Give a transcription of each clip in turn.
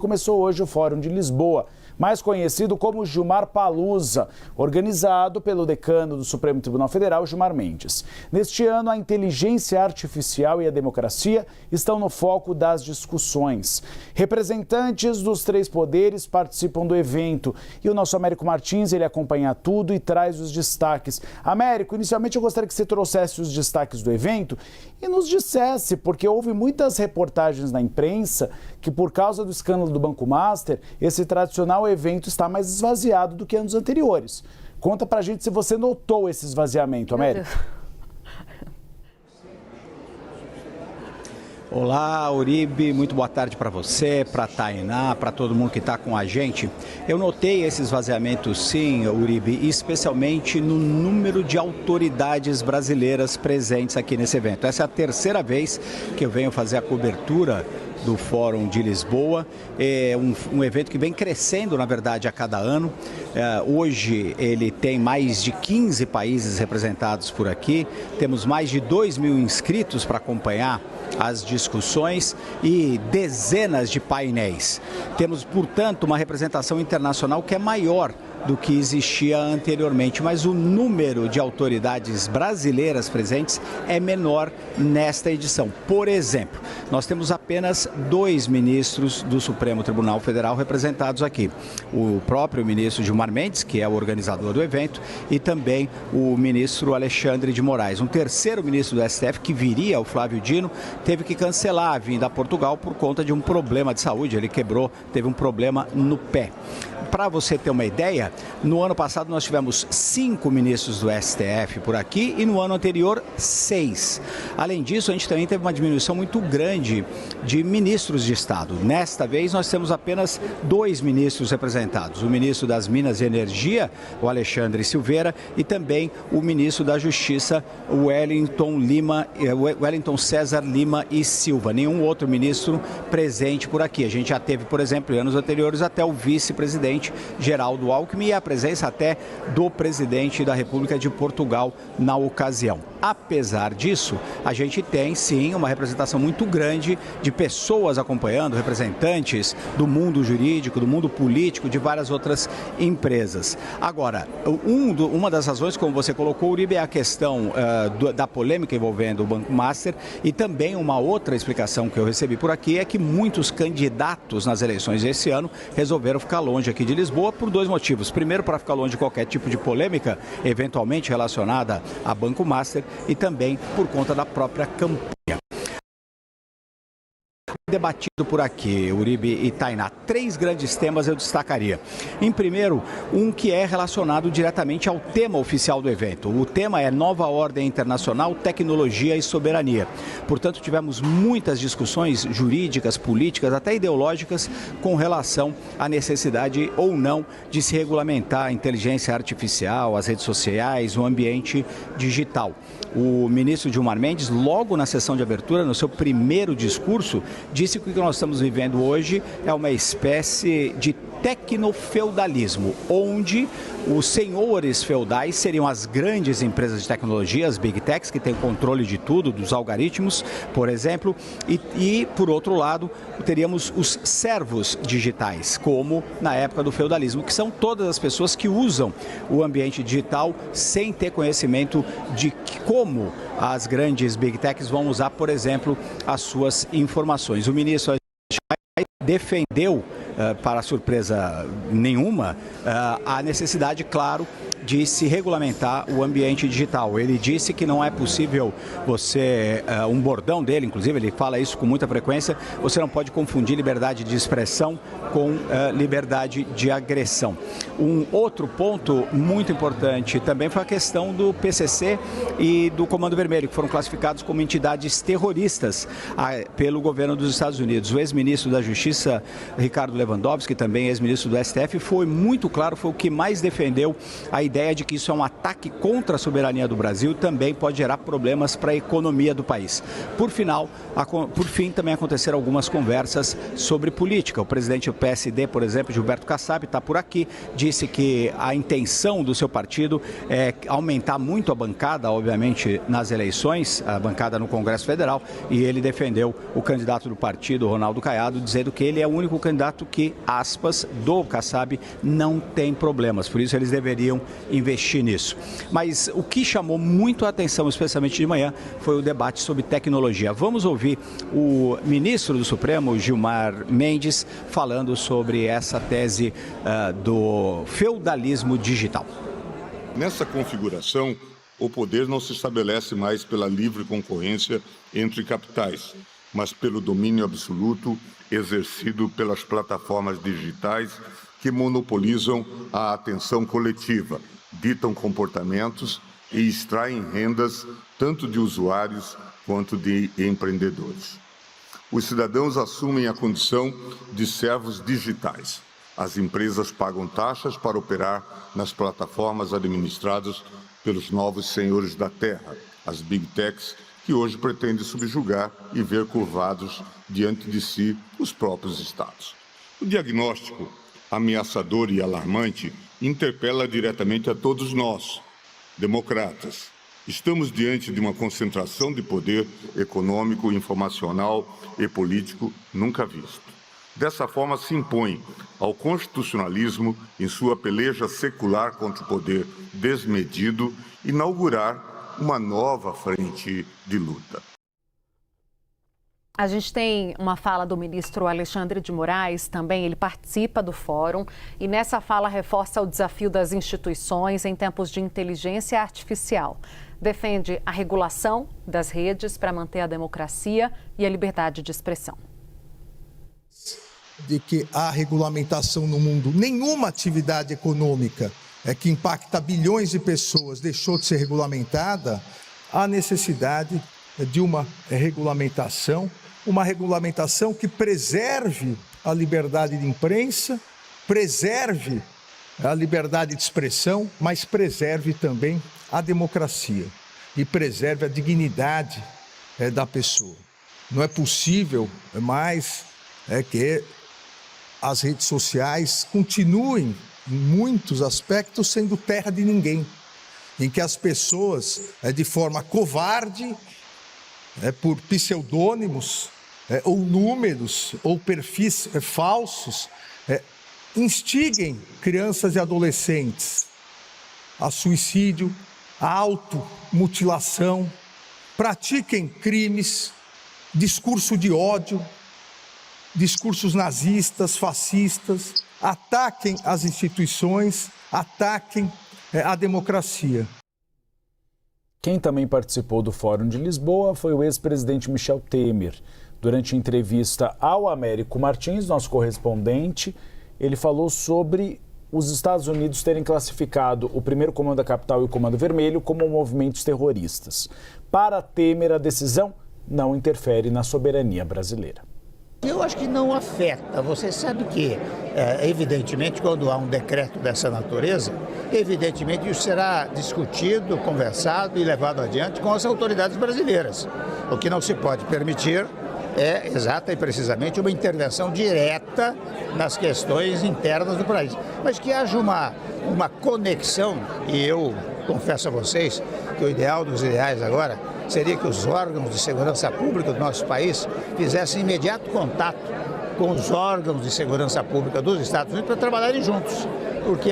Começou hoje o Fórum de Lisboa, mais conhecido como Gilmar Palusa, organizado pelo decano do Supremo Tribunal Federal, Gilmar Mendes. Neste ano, a inteligência artificial e a democracia estão no foco das discussões. Representantes dos três poderes participam do evento e o nosso Américo Martins, ele acompanha tudo e traz os destaques. Américo, inicialmente eu gostaria que você trouxesse os destaques do evento e nos dissesse, porque houve muitas reportagens na imprensa que por causa do escândalo do Banco Master, esse tradicional evento está mais esvaziado do que anos anteriores. Conta pra gente se você notou esse esvaziamento, Américo. Olá, Uribe, muito boa tarde para você, para a Tainá, para todo mundo que está com a gente. Eu notei esse esvaziamento sim, Uribe, especialmente no número de autoridades brasileiras presentes aqui nesse evento. Essa é a terceira vez que eu venho fazer a cobertura do Fórum de Lisboa. É um evento que vem crescendo, na verdade, a cada ano. Hoje ele tem mais de 15 países representados por aqui. Temos mais de 2.000 inscritos para acompanhar as discussões e dezenas de painéis. Temos, portanto, uma representação internacional que é maior do que existia anteriormente, mas o número de autoridades brasileiras presentes é menor nesta edição. Por exemplo, nós temos apenas 2 ministros do Supremo Tribunal Federal representados aqui. O próprio ministro Gilmar Mendes, que é o organizador do evento, e também o ministro Alexandre de Moraes. Um terceiro ministro do STF, que viria, o Flávio Dino, teve que cancelar a vinda a Portugal por conta de um problema de saúde. Ele quebrou, teve um problema no pé. Para você ter uma ideia, no ano passado nós tivemos 5 ministros do STF por aqui e no ano anterior 6. Além disso, a gente também teve uma diminuição muito grande de ministros de Estado. Nesta vez nós temos apenas 2 ministros representados. O ministro das Minas e Energia, o Alexandre Silveira, e também o ministro da Justiça, o Wellington César Lima e Silva. Nenhum outro ministro presente por aqui. A gente já teve, por exemplo, em anos anteriores, até o vice-presidente Geraldo Alckmin e a presença até do presidente da República de Portugal na ocasião. Apesar disso, a gente tem sim uma representação muito grande de pessoas acompanhando, representantes do mundo jurídico, do mundo político, de várias outras empresas. Agora, uma das razões, como você colocou, Uribe, é a questão da polêmica envolvendo o Banco Master, e também uma outra explicação que eu recebi por aqui é que muitos candidatos nas eleições desse ano resolveram ficar longe aqui de Lisboa por 2 motivos. Primeiro, para ficar longe de qualquer tipo de polêmica, eventualmente relacionada a Banco Master, e também por conta da própria campanha. Debatido por aqui, Uribe e Tainá, 3 grandes temas eu destacaria. Em primeiro, um que é relacionado diretamente ao tema oficial do evento. O tema é Nova Ordem Internacional, Tecnologia e Soberania. Portanto, tivemos muitas discussões jurídicas, políticas, até ideológicas, com relação à necessidade ou não de se regulamentar a inteligência artificial, as redes sociais, o ambiente digital. O ministro Gilmar Mendes, logo na sessão de abertura, no seu primeiro discurso, disse que o que nós estamos vivendo hoje é uma espécie de tecnofeudalismo, onde os senhores feudais seriam as grandes empresas de tecnologia, as Big Techs, que têm controle de tudo, dos algoritmos, por exemplo, e por outro lado, teríamos os servos digitais, como na época do feudalismo, que são todas as pessoas que usam o ambiente digital sem ter conhecimento de como as grandes Big Techs vão usar, por exemplo, as suas informações. O ministro defendeu, para surpresa nenhuma, a necessidade, claro, de se regulamentar o ambiente digital. Ele disse que não é possível você, um bordão dele, inclusive, ele fala isso com muita frequência, você não pode confundir liberdade de expressão com liberdade de agressão. Um outro ponto muito importante também foi a questão do PCC e do Comando Vermelho, que foram classificados como entidades terroristas pelo governo dos Estados Unidos. O ex-ministro da Justiça, Ricardo Lewandowski, também ex-ministro do STF, foi muito claro, foi o que mais defendeu a ideia de que isso é um ataque contra a soberania do Brasil também pode gerar problemas para a economia do país. Por fim, também aconteceram algumas conversas sobre política. O presidente do PSD, por exemplo, Gilberto Kassab, está por aqui, disse que a intenção do seu partido é aumentar muito a bancada, obviamente, nas eleições, a bancada no Congresso Federal, e ele defendeu o candidato do partido, Ronaldo Caiado, dizendo que ele é o único candidato que, aspas, do Kassab, não tem problemas. Por isso, eles deveriam investir nisso. Mas o que chamou muito a atenção, especialmente de manhã, foi o debate sobre tecnologia. Vamos ouvir o ministro do Supremo, Gilmar Mendes, falando sobre essa tese do feudalismo digital. Nessa configuração, o poder não se estabelece mais pela livre concorrência entre capitais, mas pelo domínio absoluto exercido pelas plataformas digitais que monopolizam a atenção coletiva, ditam comportamentos e extraem rendas tanto de usuários quanto de empreendedores. Os cidadãos assumem a condição de servos digitais. As empresas pagam taxas para operar nas plataformas administradas pelos novos senhores da terra, as Big Techs, que hoje pretendem subjugar e ver curvados diante de si os próprios estados. O diagnóstico ameaçador e alarmante interpela diretamente a todos nós, democratas. Estamos diante de uma concentração de poder econômico, informacional e político nunca visto. Dessa forma, se impõe ao constitucionalismo, em sua peleja secular contra o poder desmedido, inaugurar uma nova frente de luta. A gente tem uma fala do ministro Alexandre de Moraes, também ele participa do fórum e nessa fala reforça o desafio das instituições em tempos de inteligência artificial. Defende a regulação das redes para manter a democracia e a liberdade de expressão. De que há regulamentação no mundo, nenhuma atividade econômica que impacta bilhões de pessoas deixou de ser regulamentada, há necessidade de uma regulamentação que preserve a liberdade de imprensa, preserve a liberdade de expressão, mas preserve também a democracia e preserve a dignidade da pessoa. Não é possível mais que as redes sociais continuem, em muitos aspectos, sendo terra de ninguém, em que as pessoas, de forma covarde, por pseudônimos, ou números, ou perfis falsos, instiguem crianças e adolescentes a suicídio, a automutilação, pratiquem crimes, discurso de ódio, discursos nazistas, fascistas, ataquem as instituições, ataquem a democracia. Quem também participou do Fórum de Lisboa foi o ex-presidente Michel Temer. Durante entrevista ao Américo Martins, nosso correspondente, ele falou sobre os Estados Unidos terem classificado o primeiro Comando da Capital e o Comando Vermelho como movimentos terroristas. Para Temer, a decisão não interfere na soberania brasileira. Eu acho que não afeta. Você sabe que, evidentemente, quando há um decreto dessa natureza, evidentemente isso será discutido, conversado e levado adiante com as autoridades brasileiras. O que não se pode permitir é, exata e precisamente, uma intervenção direta nas questões internas do país. Mas que haja uma conexão, e eu confesso a vocês que o ideal dos ideais agora seria que os órgãos de segurança pública do nosso país fizessem imediato contato com os órgãos de segurança pública dos Estados Unidos para trabalharem juntos. Porque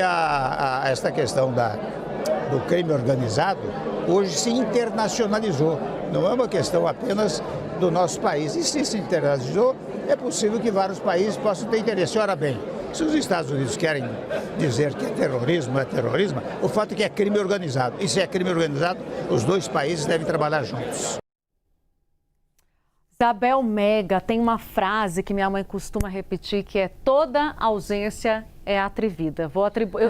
esta questão do crime organizado hoje se internacionalizou. Não é uma questão apenas do nosso país. E se internacionalizou, é possível que vários países possam ter interesse. Ora bem, se os Estados Unidos querem dizer que é terrorismo, o fato é que é crime organizado. E se é crime organizado, os dois países devem trabalhar juntos. Isabel Mega tem uma frase que minha mãe costuma repetir, que é: toda ausência é atrevida.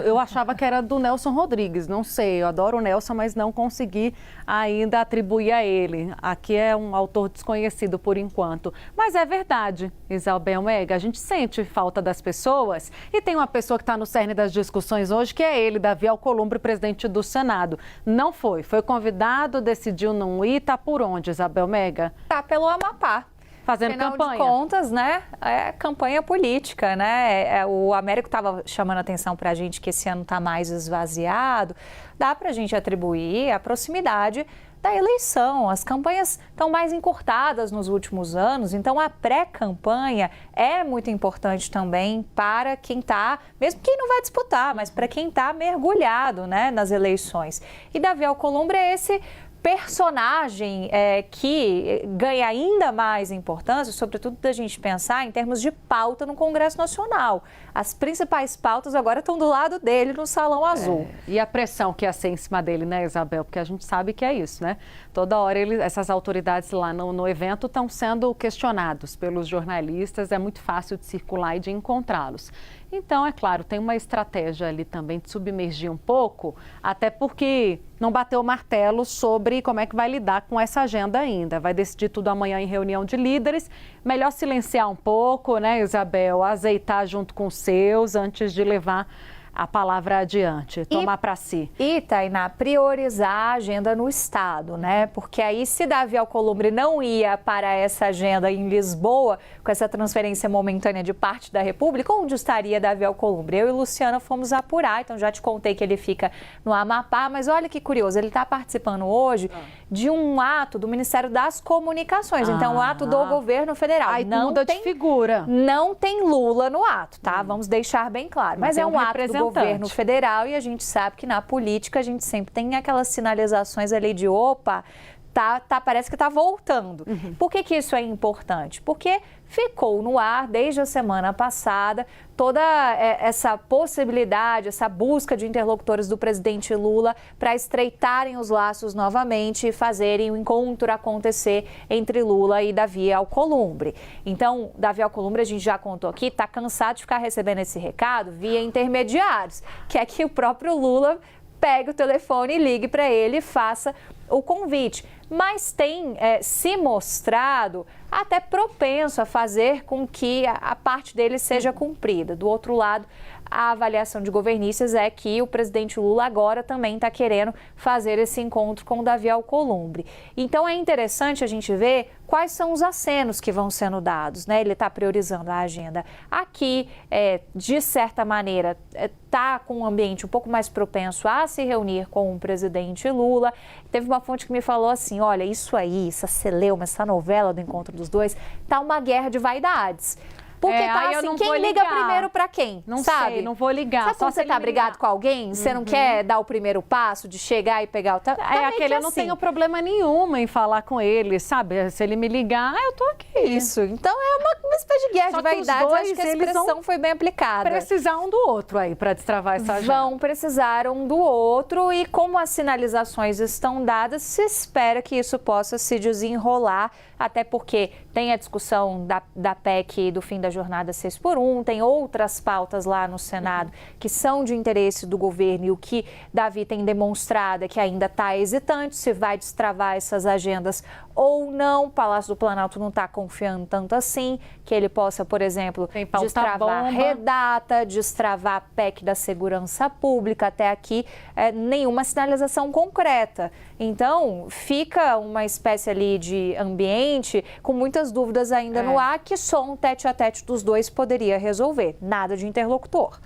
Eu achava que era do Nelson Rodrigues, não sei, eu adoro o Nelson, mas não consegui ainda atribuir a ele. Aqui é um autor desconhecido por enquanto. Mas é verdade, Isabel Mega, a gente sente falta das pessoas e tem uma pessoa que está no cerne das discussões hoje, que é ele, Davi Alcolumbre, presidente do Senado. Não foi convidado, decidiu não ir, tá por onde, Isabel Mega? Tá pelo Amapá. Fazendo Afinal campanha. de contas, né, é campanha política, né? O Américo estava chamando a atenção para a gente que esse ano está mais esvaziado. Dá para a gente atribuir a proximidade da eleição. As campanhas estão mais encurtadas nos últimos anos, então a pré-campanha é muito importante também para quem está, mesmo quem não vai disputar, mas para quem está mergulhado, né, nas eleições. E Davi Alcolumbre é esse personagem que ganha ainda mais importância, sobretudo da gente pensar em termos de pauta no Congresso Nacional. As principais pautas agora estão do lado dele no Salão Azul. E a pressão que ia ser em cima dele, né, Isabel? Porque a gente sabe que é isso, né? Toda hora essas autoridades lá no evento estão sendo questionados pelos jornalistas, é muito fácil de circular e de encontrá-los. Então, é claro, tem uma estratégia ali também de submergir um pouco, até porque não bateu o martelo sobre como é que vai lidar com essa agenda ainda. Vai decidir tudo amanhã em reunião de líderes. Melhor silenciar um pouco, né, Isabel? Azeitar junto com os seus antes de levar a palavra adiante, tomar para si. E, Tainá, priorizar a agenda no Estado, né? Porque aí, se Davi Alcolumbre não ia para essa agenda em Lisboa, com essa transferência momentânea de parte da República, onde estaria Davi Alcolumbre? Eu e Luciana fomos apurar, então já te contei que ele fica no Amapá, mas olha que curioso, ele está participando hoje de um ato do Ministério das Comunicações, então um ato do governo federal. Aí não muda de figura. Não tem Lula no ato, tá? Vamos deixar bem claro. Mas é um ato do governo federal e a gente sabe que na política a gente sempre tem aquelas sinalizações ali de opa, parece que está voltando. Por que isso é importante? Porque ficou no ar desde a semana passada toda essa possibilidade, essa busca de interlocutores do presidente Lula para estreitarem os laços novamente e fazerem o encontro acontecer entre Lula e Davi Alcolumbre. Então, Davi Alcolumbre, a gente já contou aqui, está cansado de ficar recebendo esse recado via intermediários, que é que o próprio Lula pegue o telefone e ligue para ele e faça o convite. Mas tem se mostrado até propenso a fazer com que a parte dele seja cumprida. Do outro lado, a avaliação de governistas é que o presidente Lula agora também está querendo fazer esse encontro com o Davi Alcolumbre. Então é interessante a gente ver quais são os acenos que vão sendo dados, né? Ele está priorizando a agenda aqui, de certa maneira, está com um ambiente um pouco mais propenso a se reunir com o presidente Lula. Teve uma fonte que me falou assim, olha, isso aí, essa celeuma, essa novela do encontro dos dois, tá uma guerra de vaidades. Porque tá assim, quem liga primeiro pra quem? Não sabe? Sei, não vou ligar. Sabe quando você tá brigado com alguém, você não quer dar o primeiro passo de chegar e pegar o... Eu não tenho problema nenhum em falar com ele, sabe? Se ele me ligar, eu tô aqui. Isso, então é uma espécie de guerra de vaidades, acho que a expressão foi bem aplicada. Precisar um do outro aí pra destravar essa agenda. Vão precisar um do outro e como as sinalizações estão dadas, se espera que isso possa se desenrolar, até porque tem a discussão da PEC do fim da jornada 6x1, tem outras pautas lá no Senado que são de interesse do governo e o que Davi tem demonstrado é que ainda está hesitante se vai destravar essas agendas ou não. O Palácio do Planalto não está confiando tanto assim que ele possa, por exemplo, destravar redata, destravar a PEC da segurança pública, até aqui nenhuma sinalização concreta. Então, fica uma espécie ali de ambiente com muitas dúvidas ainda no ar, que só um tete-a-tete dos dois poderia resolver. Nada de interlocutor.